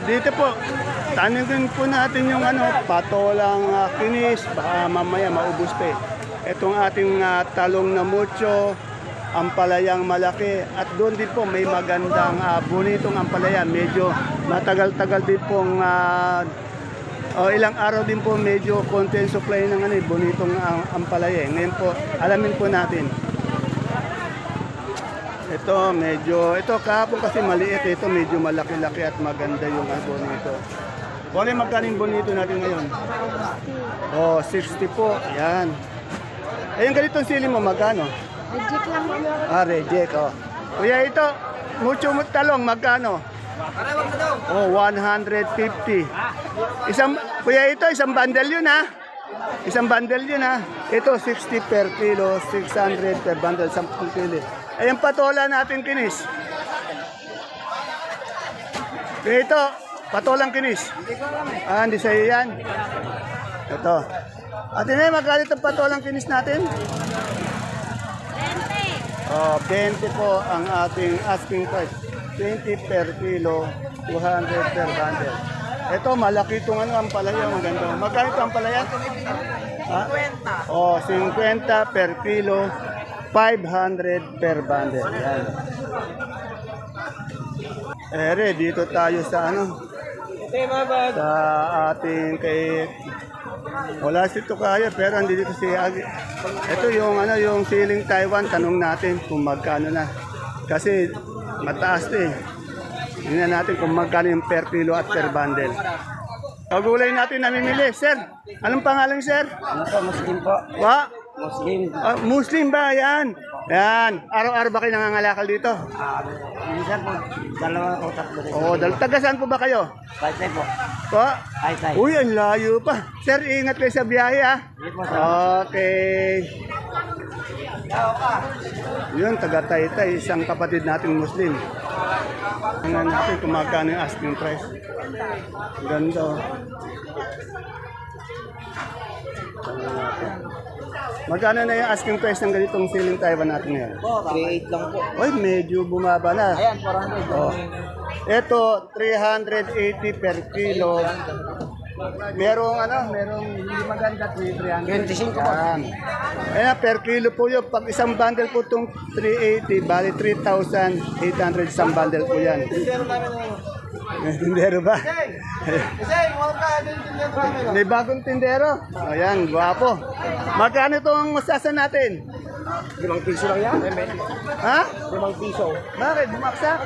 Dito po, tanungin po natin yung patolang kinis, baka mamaya maubos pa eh. Itong ating talong na mucho, ampalayang malaki, at doon din po may magandang bonitong ampalaya. Medyo matagal-tagal din pong ilang araw din po medyo konti ang supply ng bonitong ampalaya. Ngayon po, alamin po natin. Ito kahapon kasi maliit, ito medyo malaki-laki at maganda yung bonito. Kung magkano yung bonito natin ngayon? 60 po, yan. Yung ganitong sili mo, magkano? Reject lang mo. Reject, Kuya, ito, mucho talong, magkano? 150. Kuya, ito, isang bundle yun, ha? Isang bundle yun, ha? Ito, 60 per kilo, 600 per bundle, 10 kilo. Ayan patola natin kinis. Ito, patolang kinis. Hindi sa'yo yan. Ito. Ate Nay, magkano itong patolang kinis natin? 20. 20 po ang ating asking price. 20 per kilo, 200 per bundle. Ito, malaki itong ampalaya. Maganda. Magkano itong ampalaya? 50. 50 per kilo, 500 per bundle. Yan. Dito tayo sa sa ating kay wala si Tukaya pero andito si Agi. Ito yung siling Taiwan, tanong natin kung magkano na. Kasi mataas 'to eh. Tingnan natin kung magkano yung per kilo at per bundle. Pagulay natin namimili. Sir, anong pangalan, sir? Muslim po. Muslim. Muslim ba? Yan. Yan. Araw-araw ba kayo nangangalakal dito? Minsan po, 2 o 3 rin. Taga saan po ba kayo? Tay po. Po? Tay. Uy, ang layo pa. Sir, ingat kayo sa biyahe, ha? Hindi po, sir. Okay. Yun, taga Taytay, isang kapatid nating Muslim. Tingnan natin kung magkano yung asking price. Ganda, Magkano na yung asking price ng ganitong siling Taiwan natin ngayon? 3.8 lang po. Uy, medyo bumaba na. Ayan, 400. Ito, 380 per kilo. Merong hindi maganda, 300. 25 po. Ayan, per kilo po yun. Pag isang bundle po itong 380, bali 3,800 isang bundle po yan. Tindero ba? May bagong tindero. Ayan, guwapo. Magkano itong mustasa natin? 5 piso lang yan. Ha? 5 piso. Bakit? Bumaksak?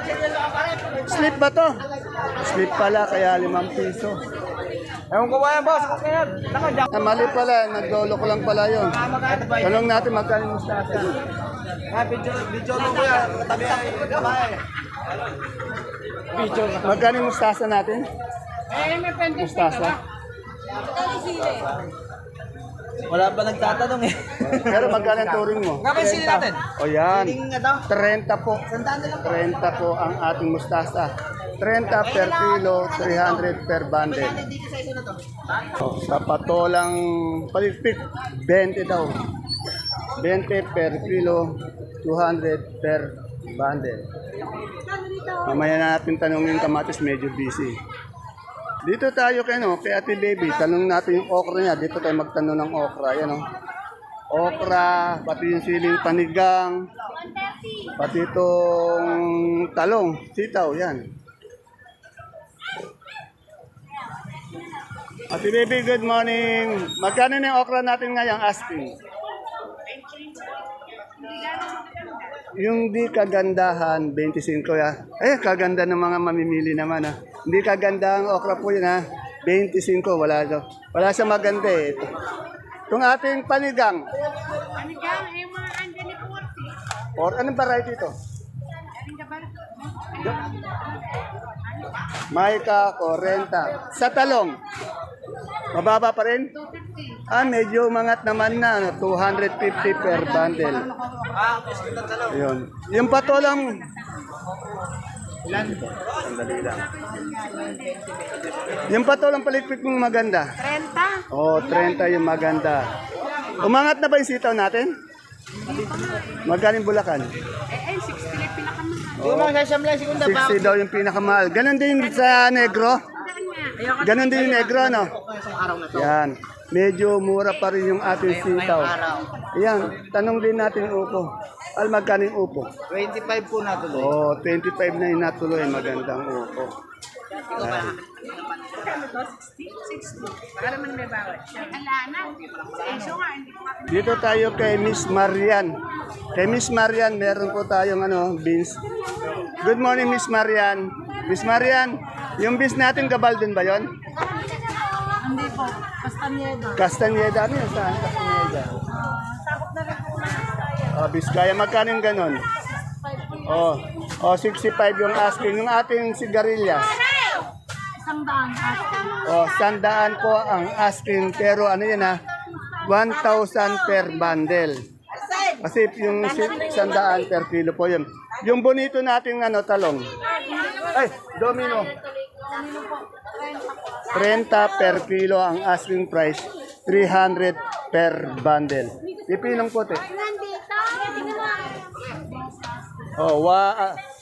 Slip ba to? Slip pala, kaya 5 piso. Ewan ko ba yan, boss? Mali pala, naglolo ko lang pala yun. Tanong natin magkano yung mustasa. Video mo ko yan. Tabi ay. Magkano yung mustasa natin? Mustasa? Wala ba nagtatanong eh? Pero magkano ang turing mo? Nga ba yung sili natin? O yan. Siling na daw. 30 po. 30 po ang ating mustasa. 30 per kilo, 300 per bundle. Sa patolang paligpit, 20 daw. 20 per kilo, 200 per bundle. Mamaya na natin tanongin kamatis, medyo busy. Dito tayo kay Ate Baby, tanong natin yung okra niya. Dito tayo magtanong ng okra. Yan, okra, pati yung siling panigang, pati itong talong, sitaw, yan. Ate Baby, good morning. Magkano na yung okra natin ngayong asking? Yung di kagandahan, 25 ya. Kaganda ng mga mamimili naman ha. Hindi kaganda ang okra po yun ha. 25, wala daw. Wala sa maganda eh. Itong ating panigang. Panigang, mga andyan ni Kurti. Or anong variety ito? Maika, 40. Sa talong, mababa pa rin? Medyo umangat naman na, 250 per bundle. Yun. Yung patolang, sandali lang. Yung patolang palikpik mong maganda. 30. 30 yung maganda. Umangat na ba yung sitaw natin? Magaling Bulacan. 60 lang pinakamahal. Yung mga sasam lang, segunda ba? 60 daw yung pinakamahal. Ganon din sa negro. Ganon din yung negro, no? Yan. Medyo mura pa rin yung ating sitaw. Yan. Tanong din natin yung upo. Magkano yung upo? 25 po natuloy. Oh, 25 na yung natuloy. Magandang upo. Yan. Para man may bawat. Alana. Eso nga, hindi ko Dito tayo kay Miss Marian. Kay Miss Marian, meron po tayong beans. Good morning, Miss Marian. Miss Marian, yung beans natin Gabaldon ba yon? Hindi po. Castaneda. Castaneda. Ano yan? Saan Castaneda? Sakot na rin po na Oh, Biskaya. Magkano yung ganon? Oh, 65 yung asking. Yung ating sigarilyas. Isang daan. Oh, 100 po ang asking. Pero ano yan 1,000 per bundle. Kasi yung 100 per kilo po yun. Yung bonito nating talong. Ay, domino. 30 per kilo ang asking price. 300 per bundle. Pipinong puti. Oh,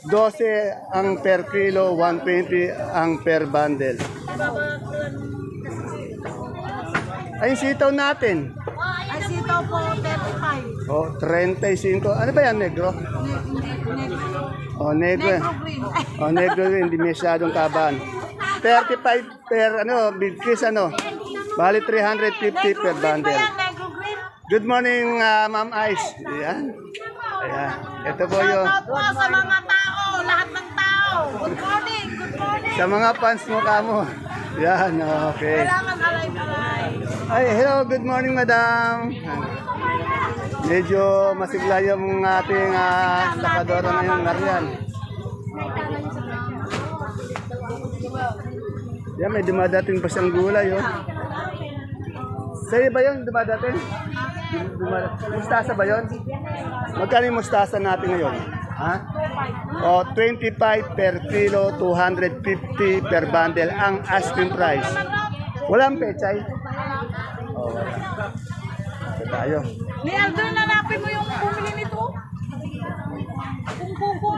12 ang per kilo, 120 ang per bundle. Ay, sitaw natin. Ay, sitaw po, 35. Oh, 35. Ano ba yan, negro? Oh, negro. Green. Oh, negro rin, hindi masyadong kaban. 35 per, big kiss, Bali, 350 per bundle. Negro green. Good morning, Ma'am Ice. Ayan. Ayan. Ito po yung, Shoutout po sa mga tao, lahat ng tao. Good morning, good morning. sa mga fans mo kamo. Yan, okay. Kailangan alay-alay. Ay, hello, good morning, madam. Medyo masigla yung ating sakadora ngayong Marian. Yan, may dumadating pa siyang gulay, Sa'yo ba yun, dumadating? Mustasa ba yun? Magkano yung mustasa natin ngayon? Ha? O, 25 per kilo, 250 per bundle ang asking price. Walang pechay? O, wala. Ito tayo. Ni Aldrin, hanapin mo yung bumili nito.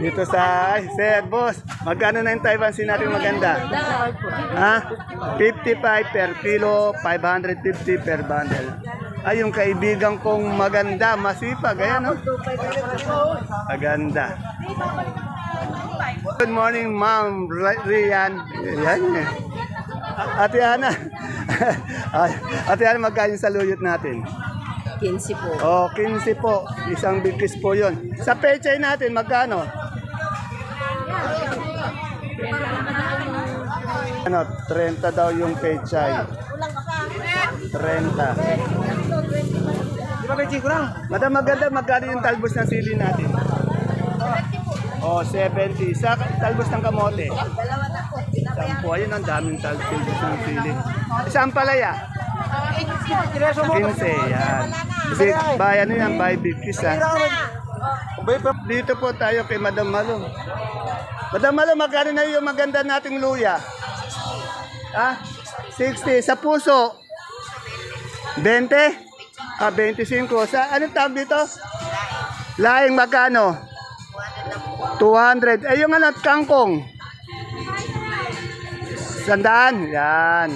Dito sa, sir, boss, magkano na yung Taiwan sin natin maganda? Ha? 55 per kilo, 550 per bundle. Ay, yung kaibigan kong maganda, masipag, ayan, Maganda. Good morning, Ma'am Rian. Ayan, Ate Ana. Ate Ana, magkano yung saluyot natin? 15 po. Oh, 15 po. Isang bigkis po yun. Sa pechay natin, magkano? 30 daw yung pechay. 30. Di ba, Bechi, kurang? Madam, maganda, magkano yung talbos ng sili natin? Oh, 70. Sa talbos ng kamote? 10. Ayun, ang daming talbos ng sili. Isang palaya? 15, yan. Kasi bayan na yan, buy big kiss, Dito po tayo kay Madam Malo. Madam Malo, magkano na yung maganda nating luya? 60. Sa puso? 20? 25. Sa anong tawag dito? Laing magkano? 200. Eh, yung kangkong? 100. Yan.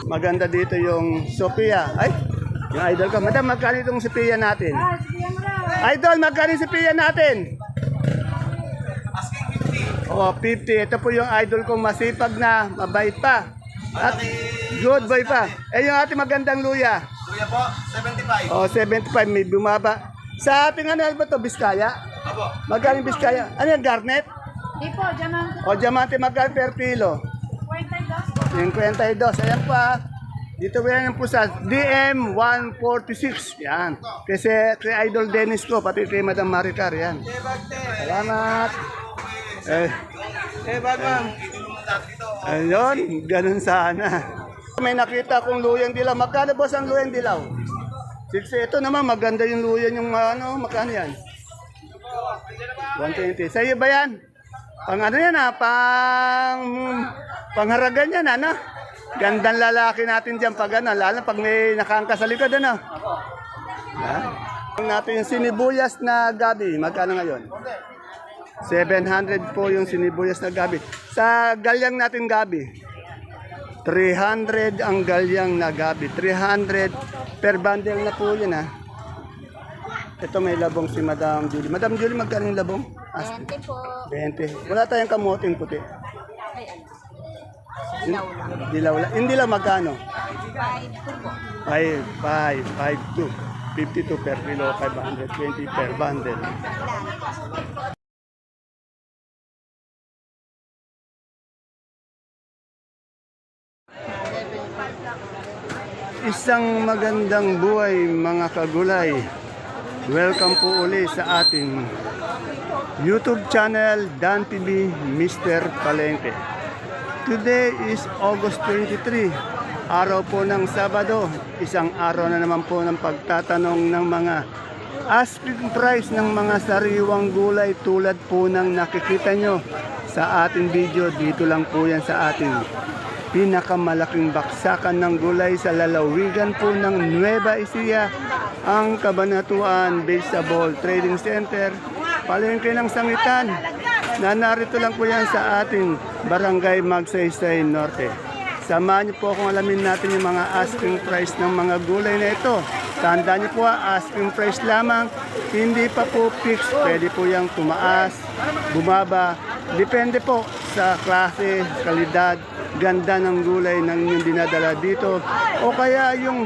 Maganda dito yung Sophia. Ay, yung idol ko. Madam, magkano itong Sophia natin? Idol, magkano yung Sophia natin? Oh, 50. Ito po yung idol kong masipag na, mabait pa. At good boy pa. Eh, yung ating magandang luya. Luya po, 75. Oh, 75. May bumaba. Sa ating ano ba ito? Biskaya? Opo. Magkano yung Biskaya? Ano yung garnet? Di po, diamante. O, diamante, magkano per kilo? 52. Ayan pa. Dito ba yan po sa DM 146. Yan. Kasi kay Idol Dennis ko, pati kay Madam Maricar. Yan. Salamat. Bagman. Ayun, ganun sana. May nakita kong luyang dilaw. Magkano boss ang luyang dilaw? 60. Ito naman, maganda yung luya yung magkano yan? 120. Sa iyo ba yan? Pang ano yan pangharagan yan Gandang lalaki natin dyan pag lalo pag may nakaangka sa likod Ha? Natin yung sinibuyas na gabi, magkano ngayon? 700 po yung sinibuyas na gabi. Sa galyang natin gabi, 300 ang galyang na gabi. 300 per bundle na po yun ha. Ito may labong si Madam Julie. Madam Julie, magkano yung labong? 20 po. 20. Wala tayong kamoting puti. Ay, ano? Dilaw lang. Hindi lang magkano? 5 po. 52. 52 per kilo, 520 per bundle. Isang magandang buhay mga kagulay. Welcome po uli sa ating YouTube channel Dan TV Mr. Palengke. Today is August 23, araw po ng Sabado. Isang araw na naman po ng pagtatanong ng mga asking price ng mga sariwang gulay tulad po ng nakikita nyo sa ating video. Dito lang po yan sa ating pinakamalaking baksakan ng gulay sa lalawigan po ng Nueva Ecija, ang Cabanatuan Vegetable Trading Center, palengke ng Sangitan, na narito lang po yan sa ating Barangay Magsaysay Norte. Samahan niyo po kung alamin natin yung mga asking price ng mga gulay na ito. Tandaan niyo po, asking price lamang, hindi pa po fixed. Pwede po yung tumaas, bumaba, depende po sa klase, kalidad, ganda ng gulay ng inyong dinadala dito o kaya yung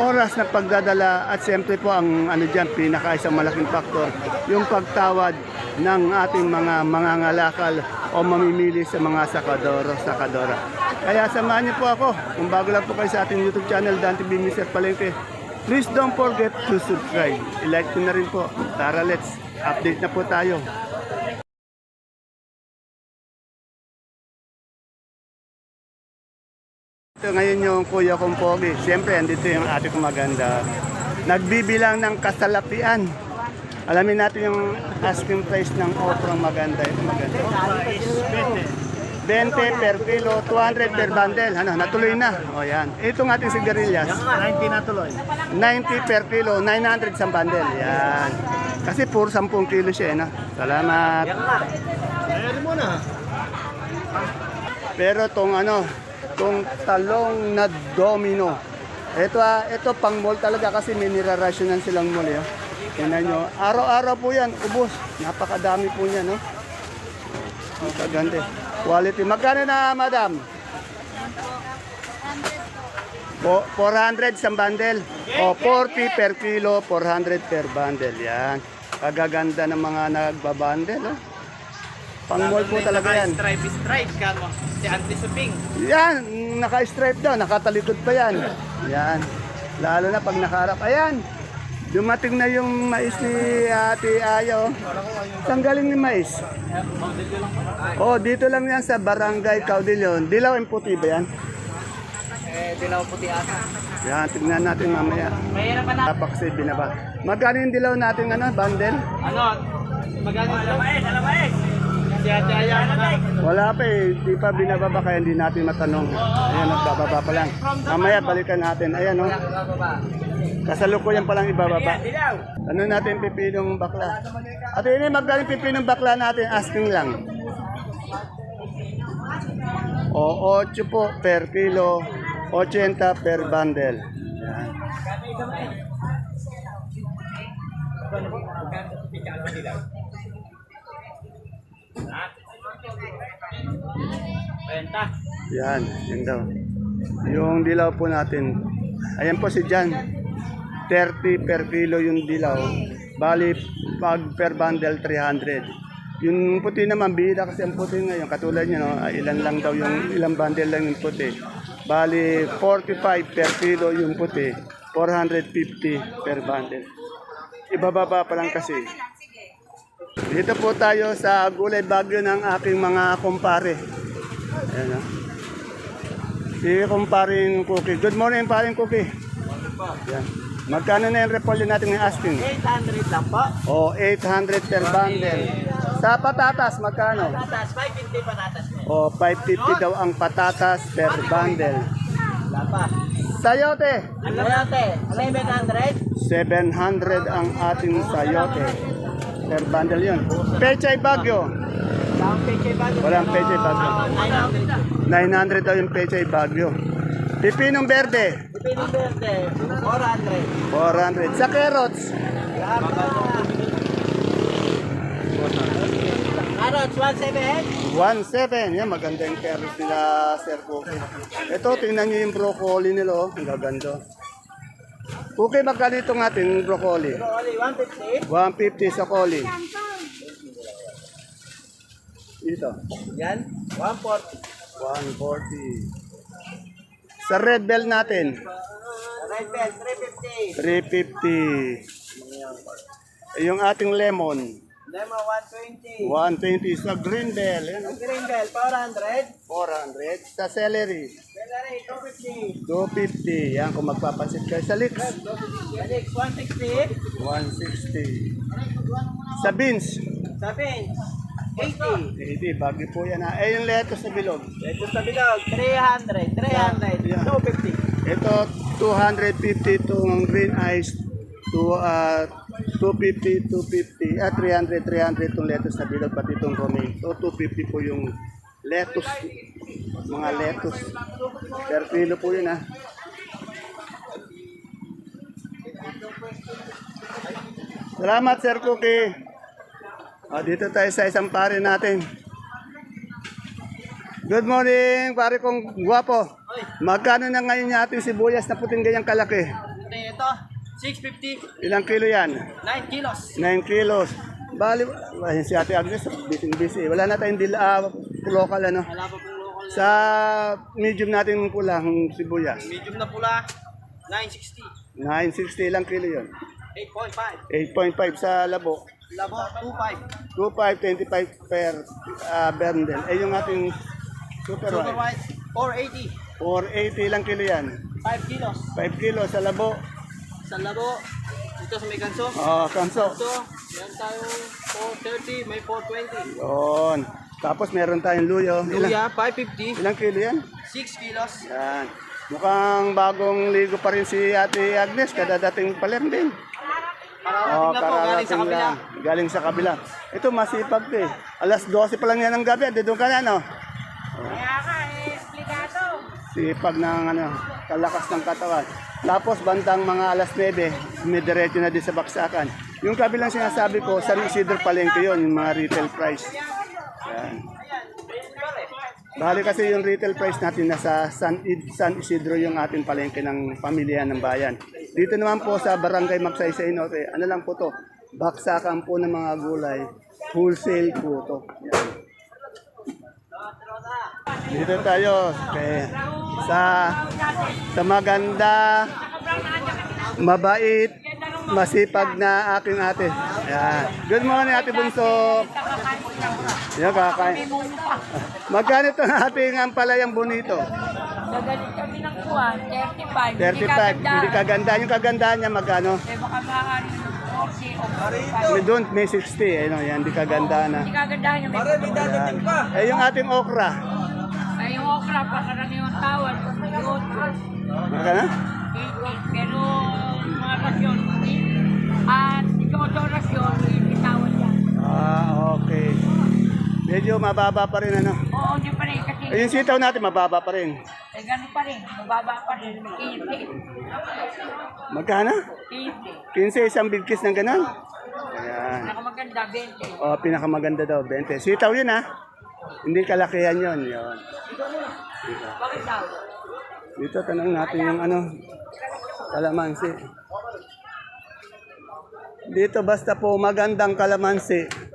oras na pagdadala at siyempre po ang ano dyan, pinaka isang malaking faktor, yung pagtawad ng ating mga mangangalakal o mamimili sa mga sakadora. Kaya samahan niyo po ako, kung bago lang po kayo sa ating YouTube channel, Dan TV Mr. Palengke, please don't forget to subscribe. I-like nyo na rin po. Tara, let's update na po tayo. Ito ngayon yung kuya kong pogi. Siyempre, andito yung ate kong maganda. Nagbibilang ng kasalapian. Alamin natin yung asking price ng oprang maganda. Ito maganda. 20 per kilo, 200 per bundle. Ano, natuloy na. O yan. Itong ating sigarilyas. 90 na tuloy. 90 per kilo, 900 sa bundle. Yan. Kasi puro 10 kilo siya. No? Salamat. Ayun mo na. Pero tong ano, tong talong na domino. Ito pang mall talaga kasi may nirarasyonan silang mall. Eh. Tingnan nyo. Araw-araw po yan, ubos. Napakadami po niya, no? Ang kaganda. Quality. Magkano na, madam? 400 sa bundle. O, 40 per kilo, 400 per bundle. Yan. Kagaganda ng mga nagbabundle, no? Pang mall po talaga yan. Stripe ka mo. Si anti-suping. Yan, naka-stripe daw, nakatalikod pa yan. Yan. Lalo na pag nakaharap. Ayan, dumating na yung mais ni Ate Ayo. Saan galing yung mais? Oh, dito lang yan sa Barangay Caudillo. Dilaw and puti ba yan? Dilaw puti ata. Yan, tignan natin mamaya. Mahirap pa na. Tapak si binaba. Magkano yung dilaw natin, ano, bundle? Ano? Magkano ito? Alamais. Si Ate Aya. Wala pa eh, di pa binababa kaya hindi natin matanong. Ayan, nagbababa pa lang. Mamaya balikan natin. Ayan, oh. Kasalukuyan pa lang ibababa. Ano natin pipinong bakla? At ini magkano pipinong bakla natin? Asking lang. O 8 po per kilo, 80 per bundle. Yan. Yan, yun daw. Yung dilaw po natin. Ayan po si Jan. 30 per kilo yung dilaw. Bali, pag per bundle, 300. Yung puti naman, bihira kasi ang puti ngayon. Katulad nyo, no? Ilan lang daw yung ilang bundle lang yung puti. Bali, 45 per kilo yung puti. 450 per bundle. Ibababa pa lang kasi. Dito po tayo sa gulay bagyo ng aking mga kumpare. Ayan, no? Si kumparing Cookie. Good morning, paring Cookie. Yan. Magkano na yung repolyo natin ng asking? 800 lang po. O, 800 per bundle. Sa patatas, magkano? Patatas, 550 patatas. O, 550 daw ang patatas per bundle. Lapa. Sayote, Sayote, 700. 700 ang ating sayote. per bundle yun. Pechay Bagyo. Ang peche ba? Walang Pechay Bagyo. 900 daw yung Pechay Bagyo. Pipinong Verde. Pipinong verde, 400. 400. Sa carrots. Carrots, 1.7. 1.7. Yan, maganda yung carrots nila, Sir Cookie. Ito, tingnan nyo yung broccoli nila, oh. Ang gaganda. Okay, magkano itong ating broccoli? Only 150. 150 sa coli. Ito, Yan, 140. 140. Sa red bell natin, Red bell, 350. 350. Yung ating lemon, Lemon, 120. 120 sa green bell. Yan, oh. Green bell, 400. 400. Sa celery, Celery, 250. 250. Yan, kung magpapansin kayo sa leeks, Alex, 160. 160. Sa beans, Sa beans, 80. 80. Bagyo po yan, ha. Eh, yung lettuce sa bilog. Ito sa bilog, 300. 300. Yeah. 250. Ito, 250 itong green ice. 250, 250. 300, 300 itong lettuce na bilog. Pati itong romaine. So, 250 po yung lettuce. Mga lettuce. Per kilo po yun, ha. Salamat, Sir Cookie. Dito tayo sa isang pare natin. Good morning, pare kong guwapo. Magkano na ngayon yung ating sibuyas na puting ganyang kalaki? Ito, 650. Ilang kilo yan? 9 kilos. 9 kilos. Bali, si Ate Agnes, busy. Wala na tayong local, ano? Wala pa pong local. Sa medium natin pulang sibuyas. Medium na pula, 960. 960 ilang kilo yun? 8.5. 8.5 sa labo. Labo, 2.5. 2.5, 25 per bundle. Eh yung ating super Super white. white, 480. 480 ilang kilo yan? 5 kilos. 5 kilo sa labo. Sa labo, ito sa may ganso. Kanso. Ito, meron tayong 430, may 420. Yun. Tapos meron tayong luyo. Luya, 550. Ilang kilo yan? 6 kilos. Yan. Mukhang bagong ligo pa rin si Ate Agnes. Kadadating pa lang din. Kararating na po, galing sa kabila. lang. Galing sa kabila. Ito masipag to eh. Alas 12 pa lang yan ng gabi. Dito ka na, no? Kaya ka, esplikado. Sipag ng kalakas ng katawan. Tapos bandang mga alas 9, may diretso na din sa baksakan. Yung kabilang sinasabi ko, San Isidro Palengke yun, yung mga retail price. Yan. Bali kasi yung retail price natin nasa San Isidro yung ating palengke ng pamilya ng bayan. Dito naman po sa Barangay Magsaysay Norte, ano lang po to, baksakan po ng mga gulay, wholesale po to. Yan. Dito tayo sa maganda, mabait, masipag na aking ate. Yan. Good morning, Ate Bunso. Yan, kakain. Magkano ito ating ang palayang bonito? Nagalit kami ng kuwan, 35. 35. Hindi kaganda. Yung kagandahan niya magkano? Eh, baka maaari ng 40 o 45. May doon, may 60. Ano, yan, hindi kaganda na. Hindi kagandahan niya may Eh, yung ating okra. ay yung okra, pakaraniwang tawad, yun, Magkano? 80. Pero mga rasyon, at ikaw ito rasyon, itawad yan. Okay. Medyo mababa pa rin, ano? Oo, hindi pa rin kasi, Eh, yung sitaw natin, mababa pa rin. eh gano'n pa rin, mababa pa rin, 15. Magkano? 15. 15 isang bigkis ng ganun. Ayan. Nakamaganda, 20. Pinakamaganda daw, 20. Sitaw yun, ha? Hindi kalakihan yun. Yun. Bakit daw? Dito, tanong natin yung kalamansi. Dito, basta po magandang kalamansi.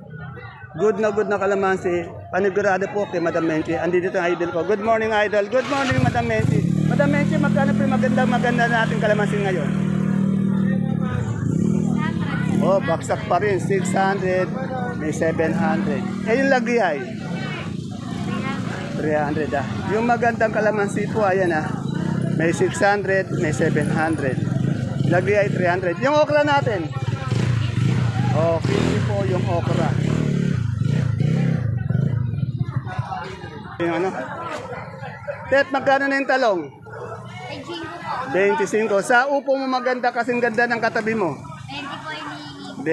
Good na kalamansi. Panigurado po kay Madam Menchi. Andito ang idol ko. Good morning, idol. Good morning, Madam Menchi. Madam Menchi, magkano po yung maganda natin kalamansi ngayon? Baksak pa rin. 600, may 700. Eh, yung lagiyay? 300 ah. Yung magandang kalamansi po, ayan ah. May 600, may 700. Lagiyay 300. Yung okra natin? 50 po yung okra. Yung Tet, magkano na yung talong? 25. Sa upo mo maganda kasing ganda ng katabi mo? 20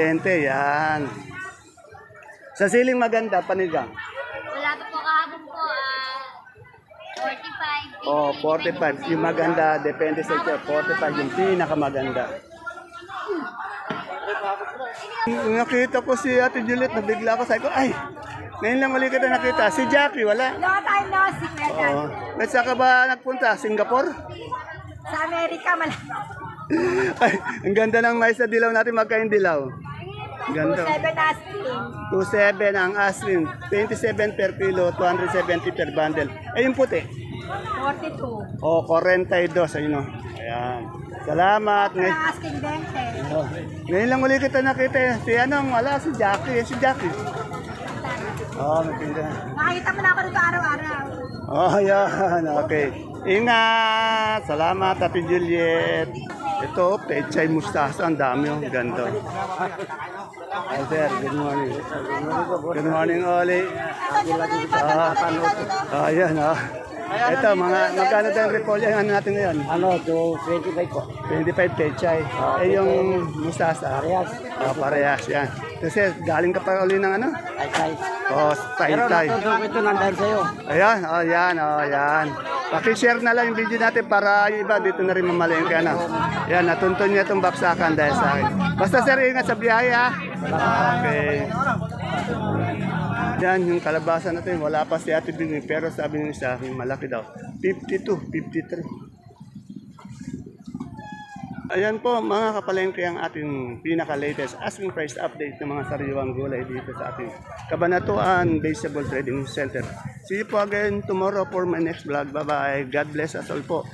yan. Sa siling maganda, panigang. Wala pa po kahapon po, 45. Oh, 45. Yung maganda, depende sa ito. 45 yung pinakamaganda. Nakita ko si Ate Juliet, nabigla ko. Sabi ko, ay, ngayon lang ulit kita nakita. Si Jackie, wala. Long time no see, Kuya Dan. Oo. At saan ka ba nagpunta? Singapore? Sa Amerika, malapit. Ay, ang ganda ng mais na dilaw natin. Magkain dilaw. Ganda. 7 asking. 2.7 ang asking. 27 per kilo, 270 per bundle. Eh, yung puti. 42. O, 42. Ayun o. Ayan. Salamat. Ang asking 20. Oh. Ngayon lang ulit kita nakita. Si anong, wala, si Jackie. Si Jackie. Oo, magpinda. Nakikita mo na ako dito araw-araw. Oh, yan. Okay. Ingat. Salamat, Ate Juliet. Ito, pechay mustasa. Ang dami yung ganda. Hi, sir. Good morning. Good morning, Oli. Ayan, ah. Ito, magkano tayong repolyo ano natin ngayon? Ano, 25 po. 25 pechay. Eh, yung mustasa. Parehas. Parehas, yan. Kasi galing ka pa uli ng ano? Tay-tay. Oh, Pero tay-tay. natutong ko ito nandahil sa'yo. Ayan, oh yan, oh yan. Pakishare na lang yung video natin para yung iba dito na rin mamalengke. Ano? Yan, natuntun niya itong baksakan dahil sa akin. Basta sir, ingat sa biyahe ha. Okay. Yan, yung kalabasa natin, wala pa si Ate Bini, pero sabi niya sa akin, malaki daw. 52, 53. Ayan po mga kapalengke ang ating pinaka-latest asking price update ng mga sariwang gulay dito sa ating Cabanatuan Vegetable Trading Center. See you po again tomorrow for my next vlog. Bye-bye. God bless us all po.